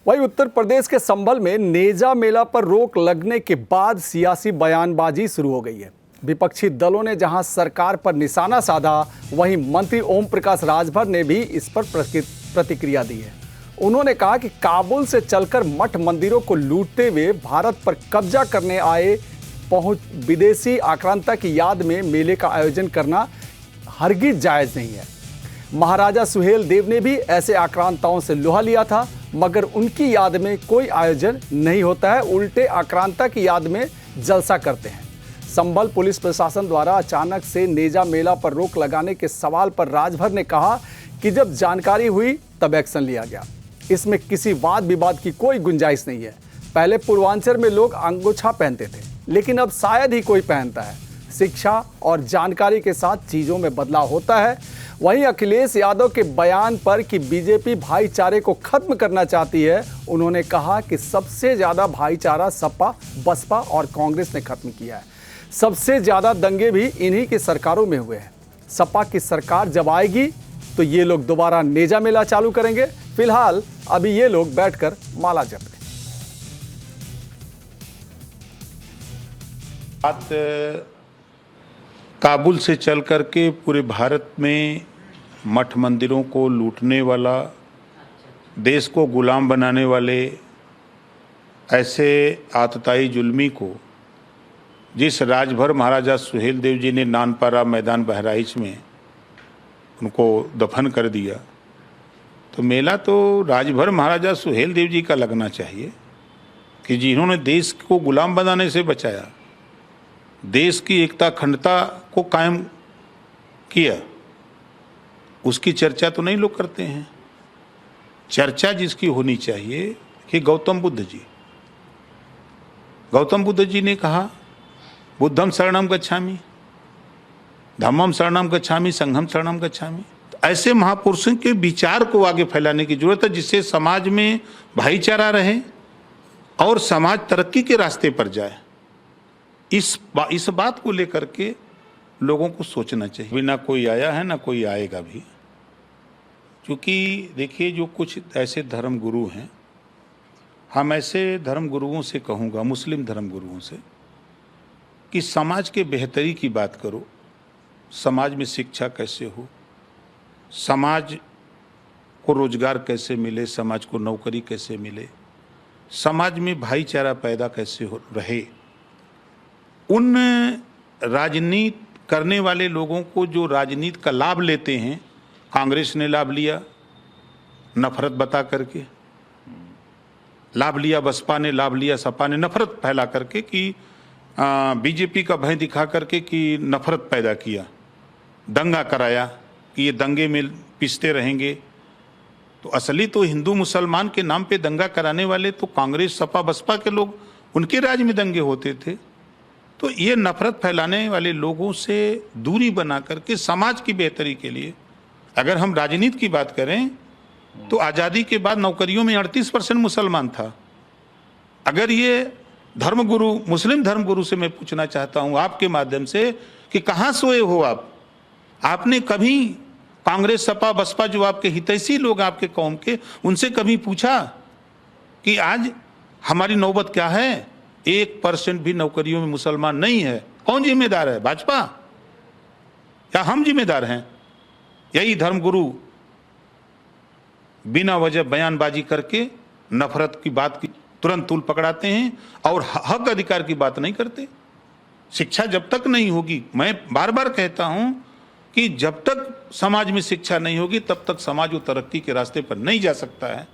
वहीं उत्तर प्रदेश के संभल में नेजा मेला पर रोक लगने के बाद सियासी बयानबाजी शुरू हो गई है। विपक्षी दलों ने जहां सरकार पर निशाना साधा, वहीं मंत्री ओम प्रकाश राजभर ने भी इस पर प्रतिक्रिया दी है। उन्होंने कहा कि काबुल से चलकर मठ मंदिरों को लूटते हुए भारत पर कब्जा करने आए विदेशी आक्रांता की याद में मेले का आयोजन करना हरगिज जायज नहीं है। महाराजा सुहेल देव ने भी ऐसे आक्रांताओं से लोहा लिया था, मगर उनकी याद में कोई आयोजन नहीं होता है, उल्टे आक्रांता की याद में जलसा करते हैं। संभल पुलिस प्रशासन द्वारा अचानक से नेजा मेला पर रोक लगाने के सवाल पर राजभर ने कहा कि जब जानकारी हुई तब एक्शन लिया गया। इसमें किसी वाद विवाद की कोई गुंजाइश नहीं है। पहले पूर्वांचल में लोग अंगोछा पहनते थे, लेकिन अब शायद ही कोई पहनता है। शिक्षा और जानकारी के साथ चीजों में बदलाव होता है। वहीं अखिलेश यादव के बयान पर कि बीजेपी भाईचारे को खत्म करना चाहती है, उन्होंने कहा कि सबसे ज्यादा भाईचारा सपा, बसपा और कांग्रेस ने खत्म किया है। सबसे ज्यादा दंगे भी इन्हीं की सरकारों में हुए हैं। सपा की सरकार जब आएगी तो ये लोग दोबारा नेजा मेला चालू करेंगे। फिलहाल अभी ये लोग बैठकर माला जप रहे। बात काबुल से चल करके पूरे भारत में मठ मंदिरों को लूटने वाला, देश को गुलाम बनाने वाले ऐसे आतताई जुल्मी को जिस राजभर महाराजा सुहेल देव जी ने नानपारा मैदान बहराइच में उनको दफन कर दिया, तो मेला तो राजभर महाराजा सुहेल देव जी का लगना चाहिए कि जिन्होंने देश को गुलाम बनाने से बचाया, देश की एकता अखंडता को कायम किया, उसकी चर्चा तो नहीं लोग करते हैं। चर्चा जिसकी होनी चाहिए कि गौतम बुद्ध जी ने कहा बुद्धम शरणम गच्छामि, धम्मम शरणम गच्छामि, संघम शरणम गच्छामि। तो ऐसे महापुरुषों के विचार को आगे फैलाने की जरूरत है, जिससे समाज में भाईचारा रहे और समाज तरक्की के रास्ते पर जाए। इस बात को लेकर के लोगों को सोचना चाहिए। अभी ना कोई आया है ना कोई आएगा भी, क्योंकि देखिए जो कुछ ऐसे धर्म गुरु हैं, हम ऐसे धर्म गुरुओं से कहूँगा, मुस्लिम धर्म गुरुओं से, कि समाज के बेहतरी की बात करो। समाज में शिक्षा कैसे हो, समाज को रोजगार कैसे मिले, समाज को नौकरी कैसे मिले, समाज में भाईचारा पैदा कैसे हो रहे। उन राजनीति करने वाले लोगों को जो राजनीति का लाभ लेते हैं, कांग्रेस ने लाभ लिया नफरत बता करके, लाभ लिया बसपा ने, लाभ लिया सपा ने नफरत फैला करके, कि बीजेपी का भय दिखा करके कि नफरत पैदा किया, दंगा कराया कि ये दंगे में पिसते रहेंगे। तो असली तो हिंदू मुसलमान के नाम पे दंगा कराने वाले तो कांग्रेस सपा बसपा के लोग, उनके राज में दंगे होते थे। तो ये नफरत फैलाने वाले लोगों से दूरी बना करके समाज की बेहतरी के लिए, अगर हम राजनीति की बात करें तो आज़ादी के बाद नौकरियों में 38% मुसलमान था। अगर ये धर्मगुरु, मुस्लिम धर्मगुरु से मैं पूछना चाहता हूँ आपके माध्यम से कि कहाँ सोए हो आप? आपने कभी कांग्रेस सपा बसपा जो आपके हितैषी लोग आपके कौम के, उनसे कभी पूछा कि आज हमारी नौबत क्या है? 1% भी नौकरियों में मुसलमान नहीं है। कौन जिम्मेदार है? भाजपा या हम जिम्मेदार हैं? यही धर्मगुरु बिना वजह बयानबाजी करके नफरत की बात की तुरंत तूल पकड़ाते हैं और हक अधिकार की बात नहीं करते। शिक्षा जब तक नहीं होगी, मैं बार बार कहता हूं कि जब तक समाज में शिक्षा नहीं होगी तब तक समाज वो तरक्की के रास्ते पर नहीं जा सकता है।